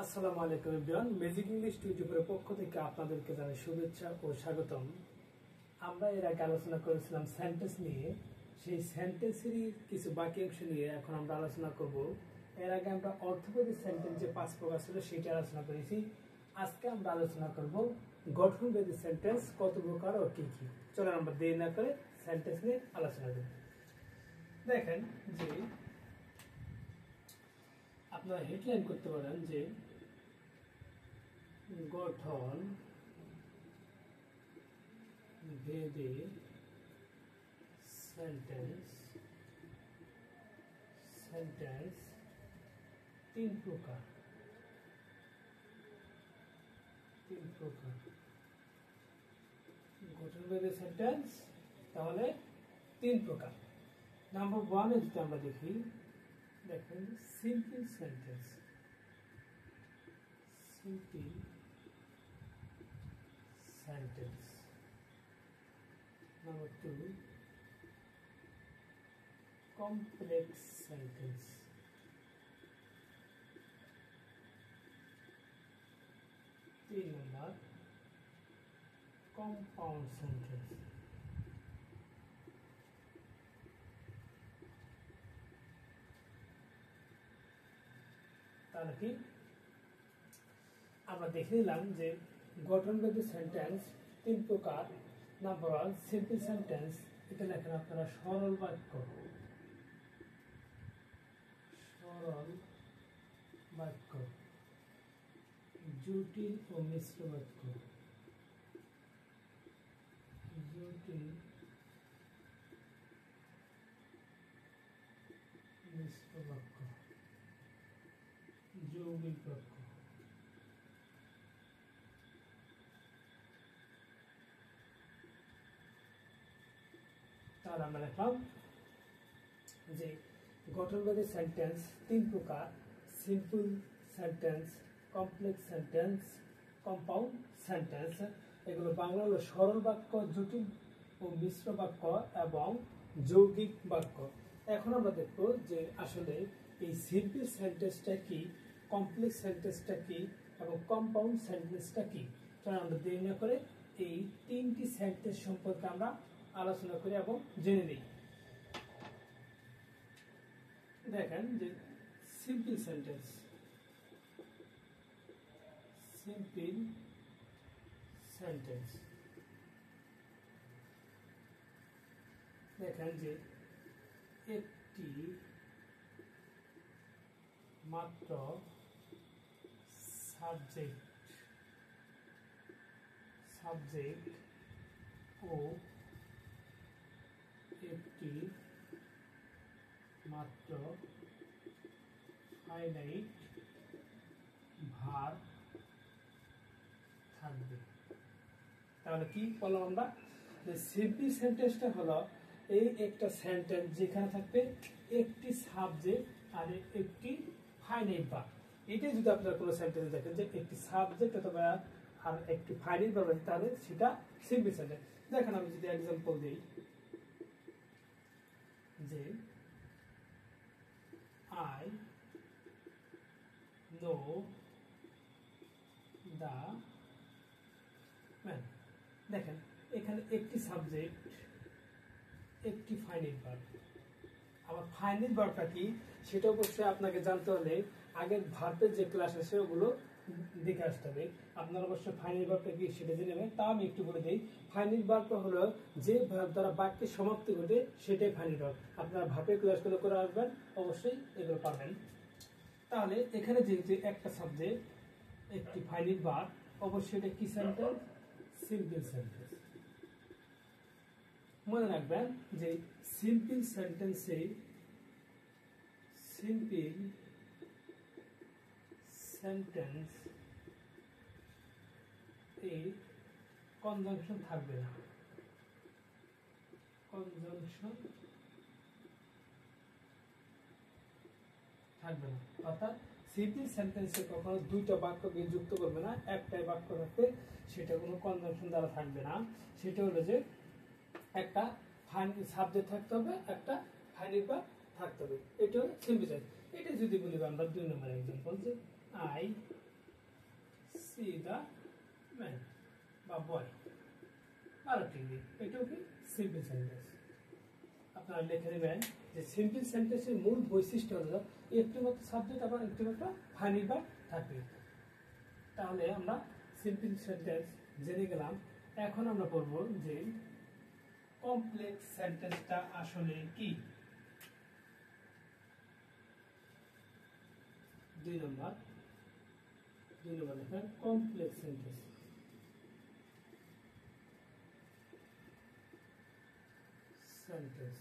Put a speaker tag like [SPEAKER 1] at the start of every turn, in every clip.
[SPEAKER 1] আসসালামু আলাইকুম everyone, magic English ইউটিউবের পক্ষ থেকে আপনাদেরকে জানাই শুভেচ্ছা ও স্বাগতম। আমরা এর আগে আলোচনা করেছিলাম সেন্টেন্স নিয়ে। সেই সেন্টেন্সেরই কিছু বাক্যাংশ নিয়ে এখন আমরা আলোচনা করব। এর আগে আমরা অর্থবোধী সেন্টেন্স যে 5 প্রকার ছিল সেটা আলোচনা করেছি। আজকে আমরা আলোচনা করব গঠনভেদী সেন্টেন্স কত প্রকার ও কি কি। চলো আমরা দেরি না করে সেন্টেন্স নিয়ে আলোচনা করি। দেখেন যে আপনারা হেডলাইন করতে পারেন যে গঠন ভেদে সেন্টেন্স তিন প্রকার গঠন ভেদে সেন্টেন্স তাহলে তিন প্রকার। নাম্বার 1 এ যদি আমরা দেখি, দেখেন simple sentence. Number 2, complex sentence. Three number, compound sentence. তাহলে কি আমরা দেখে নিলাম যে গঠনভেদী সেন্টেন্স তিন প্রকার। নাম্বার 1 সিম্পল সেন্টেন্স, এটা লেখেন আপনারা সরল বাক্য। জটিল ও মিশ্র বাক্য। যৌগিক বাক্য। তাহলে আমরা দেখলাম যে গঠনভেদী সেন্টেন্স তিন প্রকার: simple sentence, complex sentence, compound sentence. এগুলো বাংলা হলো সরল বাক্য, জটিল ও মিশ্র বাক্য এবং যৌগিক বাক্য। এখন আমরা দেখব যে আসলে এই সিম্পল সেন্টেন্সটা কি, কমপ্লেক্স সেন্টেন্সটা কি এবং কম্পাউন্ড সেন্টেন্সটা কি। তাহলে আমরা দেরি না করে এই তিনটি সেন্টেন্স সম্পর্কে আমরা আলোচনা করি এবং জেনে নিই। দেখেন যে সিম্পল সেন্টেন্স, দেখেন যে একটি মাত্র সাবজেক্ট ও একটি মাত্র ফাইনাইট ভার্ব থাকবে। তাহলে কি বললাম আমরা, যে সিম্পল সেন্টেন্সটা হলো এই একটা সেন্টেন্স যেখানে থাকবে একটি সাবজেক্ট আর একটি ফাইনাইট ভার্ব। এটাই যদি আপনারা কোনো সেন্টেন্স দেখেন যে একটি সাবজেক্ট অথবা আর একটি ফাইনাইট ভার্ব আছে, তাহলে সেটা সিম্পল সেন্টেন্স। দেখেন আমি যদি এক্সাম্পল দিই যে I know the man. দেখেন এখানে একটি সাবজেক্ট, একটি ফাইনাইট ভার্ব। আবার ফাইনাইট ভার্বটা কি সেটা অবশ্যই আপনাকে জানতে হলে আগের ভার্বের যে ক্লাস আছে ওগুলো দেখে আসতে হবে। আপনারা অবশ্যই ফাইনাইট ভার্বটা কি সেটা জেনে নেবেন। তাও আমি একটু বলে দিই, ফাইনাইট ভার্বটা হলো যে ভার্ব দ্বারা বাক্যের সমাপ্তি ঘটে সেটাই ফাইনাইট ভার্ব। আপনারা ভার্বের ক্লাসগুলো করে আসবেন, অবশ্যই এগুলো পাবেন। তাহলে এখানে যেহেতু একটা সাবজেক্ট, একটি ফাইনাইট ভার্ব, অবশ্যই এটা কি সেন্টেন্স? Simple sentence. মনে রাখবেন যে সিম্পল সেন্টেন্সে এই কনজাংশন থাকবে না। অর্থাৎ সিম্পল সেন্টেন্সে কখনো দুইটা বাক্যকে যুক্ত করবে না, একটাই বাক্য থাকবে, সেটা কোনো কনজাংশন দ্বারা থাকবে না। সেটা হলো যে একটা সাবজেক্ট থাকতে হবে, একটা ফাইনাইট ভার্ব থাকতে হবে। এটা হলো সিম্পল সেন্টেন্স। এটা যদি বলি আমরা 2 নম্বর एग्जांपल যে I সি দ্য ম্যান বা বয়, আরেকটি এটাও কি সিম্পল সেন্টেন্স। আপনারা লিখে নেবেন যে সিম্পল সেন্টেন্সের মূল বৈশিষ্ট্য হলো একটি মাত্র সাবজেক্ট আবার একটি মাত্র ফাইনাইট ভার্ব থাকবে। তাহলে আমরা সিম্পল সেন্টেন্স জেনে গেলাম। এখন আমরা বলব যে কমপ্লেক্স সেন্টেন্সটা আসলে কি। 2 নম্বর লেখেন কমপ্লেক্স সেন্টেন্স।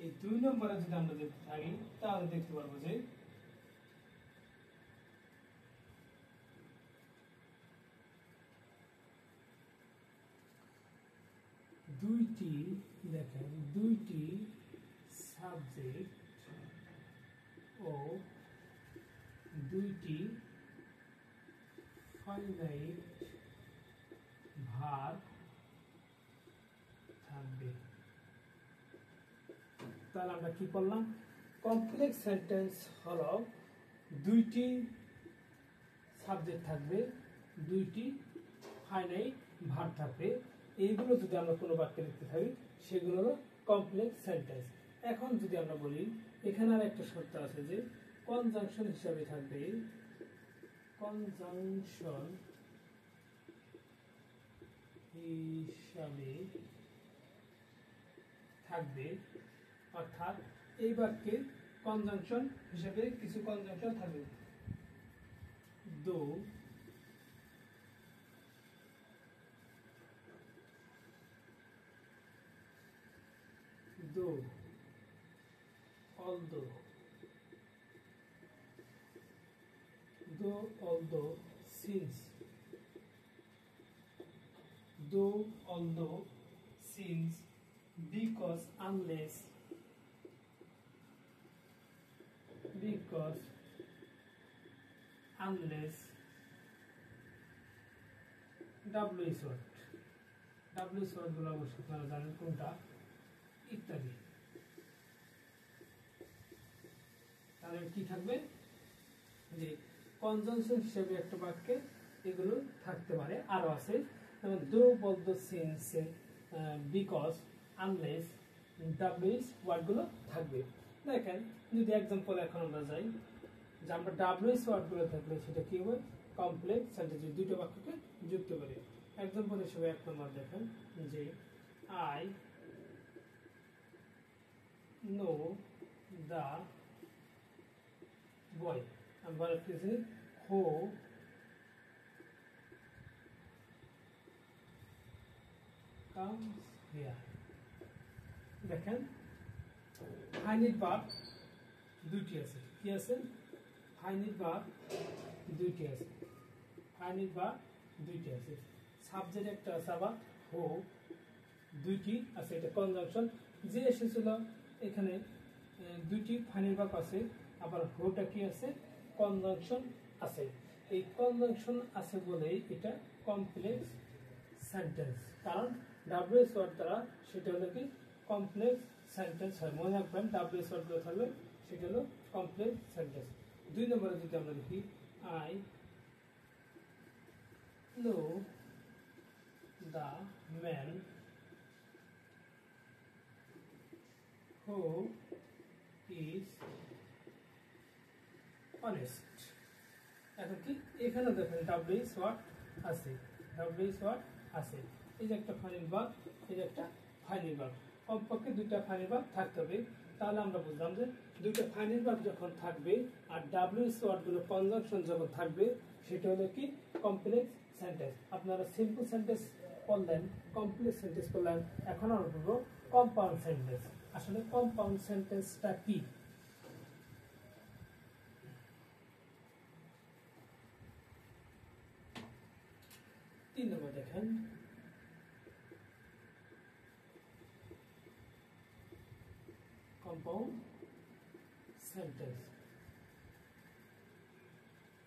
[SPEAKER 1] এই 2 নম্বরে যদি আমরা দেখতে থাকি তাহলে দেখতে পারবো যে দুইটি সাবজেক্ট ও দুইটি ফাইনাইট ভার্ব থাকবে। তাহলে আমরা কি করলাম, কমপ্লেক্স সেন্টেন্স হলো দুইটি সাবজেক্ট থাকবে, দুইটি ফাইনাইট ভার্ব থাকবে। এইগুলো যদি আমরা কোনো বাক্যে লিখতে থাকি সেগুলো হলো কমপ্লেক্স সেন্টেন্স। এখন যদি আমরা বলি এখানে আর একটা শর্ত আছে যে কনজাংশন হিসাবে থাকবে, কনজাংশন হিসাবে থাকবে, অর্থাৎ এই বাক্যে কনজাংশন হিসাবে কিছু কনজাংশন থাকবে। দো, though, although, although, since, though, although, since, because, unless, WH word, WH word গুলো অবশ্যই আপনারা জানেন কোনটা, ইত্যাদি। তাহলে কি থাকবে যে কনজাংশন হিসেবে একটা বাক্যে এগুলো থাকতে পারে। আরো আছে যেমন দো, বলতো, সিন্স, বিকজ, আনলেস, WH ওয়ার্ডগুলো থাকবে। দেখেন যদি एग्जांपल এখন আমরা যাই যে আমরা WH ওয়ার্ডগুলো থাকলে সেটা কি হবে, কমপ্লেক্স সেন্টেন্স, দুটো বাক্যকে যুক্ত করে। एग्जांपल হিসেবে এক নম্বর দেখেন যে আই know the boy, আমরা লিখেছি who comes here। দেখেন ফাইনাইট ভার্ব দুটি আছে, কি আছে, ফাইনাইট ভার্ব দুটি আছে, সাবজেক্ট একটা আছে, আবার হো দুইটি আছে, এটা কনজাংশন যে এসেছিল এখানে দুইটি ফাইনাইট ভার্ব আছে, আবার হোটা কি আছে, কনজাংশন আছে। এই কনজাংশন আছে বলে এটা কমপ্লেক্স সেন্টেন্স, কারণ WH ওয়ার্ড দ্বারা সেটা হলো কি কমপ্লেক্স সেন্টেন্স হয়। মনে রাখবেন WH ওয়ার্ড গুলো থাকবে সেটা হলো কমপ্লেক্স সেন্টেন্স। 2 নম্বরে যদি আমরা লিখি I know the man who is honest। এখন কি এখানে দেখেন WH ওয়ার্ড আছে, এই যে একটা ফাইনাইট ভার্ব, এই যে একটা ফাইনাইট ভার্ব, কমপক্ষে দুইটা ফাইনাইট ভার্ব থাকতে হবে। তাহলে আমরা বুঝলাম যে দুইটা ফাইনাইট ভার্ব যখন থাকবে আর WH ওয়ার্ডগুলো কনজাংশন যখন থাকবে সেটা হলো কি কমপ্লেক্স সেন্টেন্স। আপনারা সিম্পল সেন্টেন্স পড়লেন, কমপ্লেক্স সেন্টেন্স পড়লেন, এখন আমরা বলবো কম্পাউন্ড সেন্টেন্স। আসলে কম্পাউন্ড সেন্টেন্সটা কি? তিন নম্বর দেখেন কম্পাউন্ড সেন্টেন্স।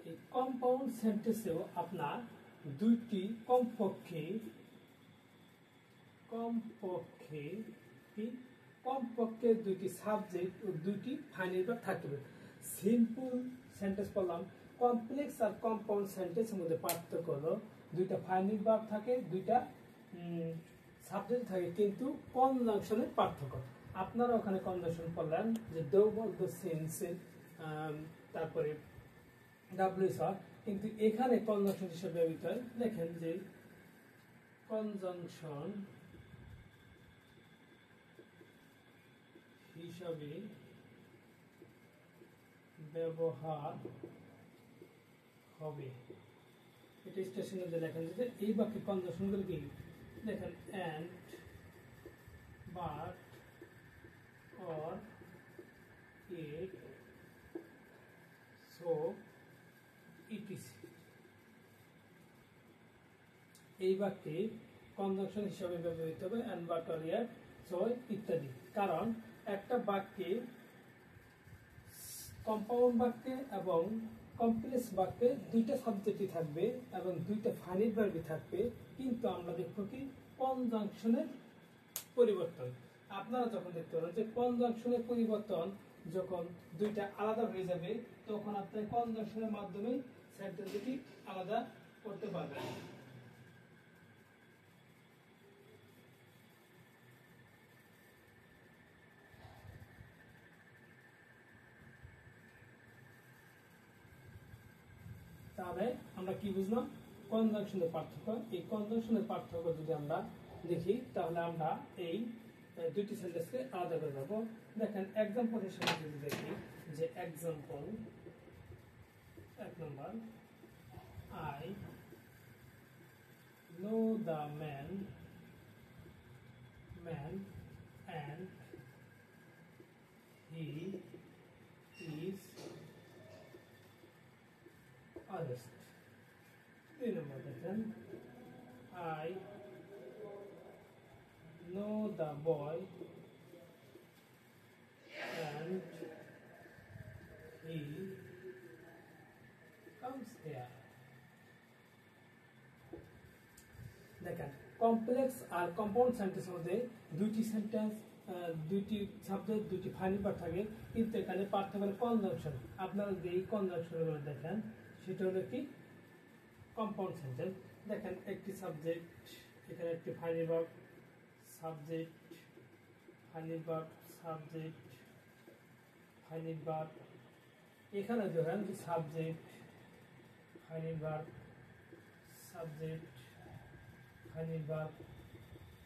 [SPEAKER 1] এই কম্পাউন্ড সেন্টেন্সেও আপনার দুইটি কমপক্ষে দুইটি সাবজেক্ট ও দুইটি ফাইনাইট ভার্ব থাকবে। সিম্পল সেন্টেন্স বললাম, কমপ্লেক্স আর কম্পাউন্ড সেন্টেন্সের মধ্যে পার্থক্য হলো দুইটা ফাইনাইট ভার্ব থাকে, দুইটা সাবজেক্ট থাকে, কিন্তু কনজাংশনের পার্থক্য। আপনারা ওখানে কনজাংশন পড়লেন যে দো বলতো সেন্সে, তারপরে ডাব্লিউএস, কিন্তু এখানে কনজাংশন হিসেবে ব্যবহৃত হয়। দেখেন যে কনজাংশন হিসাবে ব্যবহার হবে, এটা স্টেশনে যে লেখেন যে এই বাক্যে কনজাংশন গুলো কি দেখেন, and, but, or, yet, so, etc. এই বাক্যে কনজাংশন হিসাবে ব্যবহৃত হবে and, but, or, yet, so ইত্যাদি। কারণ একটা বাক্যে কম্পাউন্ড বাক্যে এবং কমপ্লেক্স বাক্যে দুইটা সাবজেক্টই থাকবে এবং দুইটা ফাইনাইট ভার্বই থাকবে, কিন্তু আমরা দেখবো কি কনজাংশনের পরিবর্তন। আপনারা যখন দেখতে পারেন যে কনজাংশনের পরিবর্তন যখন দুইটা আলাদা হয়ে যাবে, তখন আপনি কনজাংশনের মাধ্যমে সেন্টেন্সটি আলাদা করতে পারবেন। তাহলে আমরা কি বুঝলাম? কনজাংশনের পার্থক্য। এই কনজাংশনের পার্থক্য যদি আমরা দেখি, তাহলে আমরা এই দুইটি সেন্টেন্সকে আলাদা করে দেবো। দেখেন এক্সাম্পল হিসেবে যদি দেখি, যে example 1 number, I know the man and he is honest. 2 নম্বর দেখেন, I know the boy and he comes here. দেখেন কমপ্লেক্স আর কম্পাউন্ড সেন্টেন্সের মধ্যে দুইটি সেন্টেন্স, দুইটি সাবজেক্ট, দুইটি ফাইনাইট ভার্ব থাকে, কিন্তু এখানে পার্থক্য হলো কনজাংশন। আপনারা যদি এই কনজাংশনগুলো দেখেন, সেটা হলো কি কম্পাউন্ড সেন্টেন্স। দেখেন একটি সাবজেক্ট, এখানে একটি finite verb, subject, finite verb, subject, finite verb. এখানে ধরেন subject, finite verb, subject, finite verb.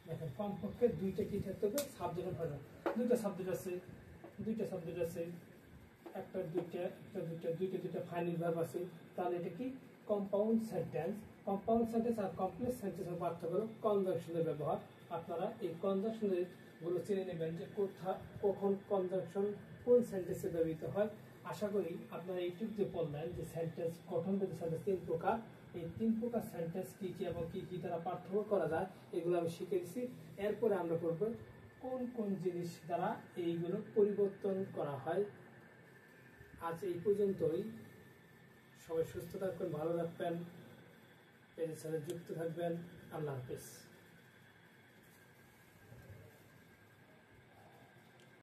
[SPEAKER 1] দেখেন কমপক্ষে দুইটা কি থাকতে হবে, সাবজেক্ট আর ভার্ব। দুইটা সাবজেক্ট আছে, একটা দুইটা ফাইনাইট ভার্ব আছে, তাহলে এটা কি কম্পাউন্ড সেন্টেন্স। কম্পাউন্ড সেন্টেন্স আর কমপ্লেক্স সেন্টেন্সের পার্থক্য হলো কনজাংশনের ব্যবহার। আপনারা এই কনজাংশনের গুলো চিনে নেবেন যে কখন কনজাংশন কোন সেন্টেন্সে ব্যবহৃত হয়। আশা করি আপনারা ইউটিউব যে পড়লেন যে সেন্টেন্স গঠনগত সেন্টেন্স 3 প্রকার, এই 3 প্রকার সেন্টেন্স কি কি এবং কি কি দ্বারা পার্থক্য করা যায় এগুলো আমি শিখে দিচ্ছি। এরপরে আমরা করব কোন কোন জিনিস দ্বারা এইগুলো পরিবর্তন করা হয়। আজ এই পর্যন্তই। সবাই সুস্থ থাকবেন, ভালো থাকবেন, পেজের সাথে যুক্ত থাকবেন। আল্লাহ হাফেজ।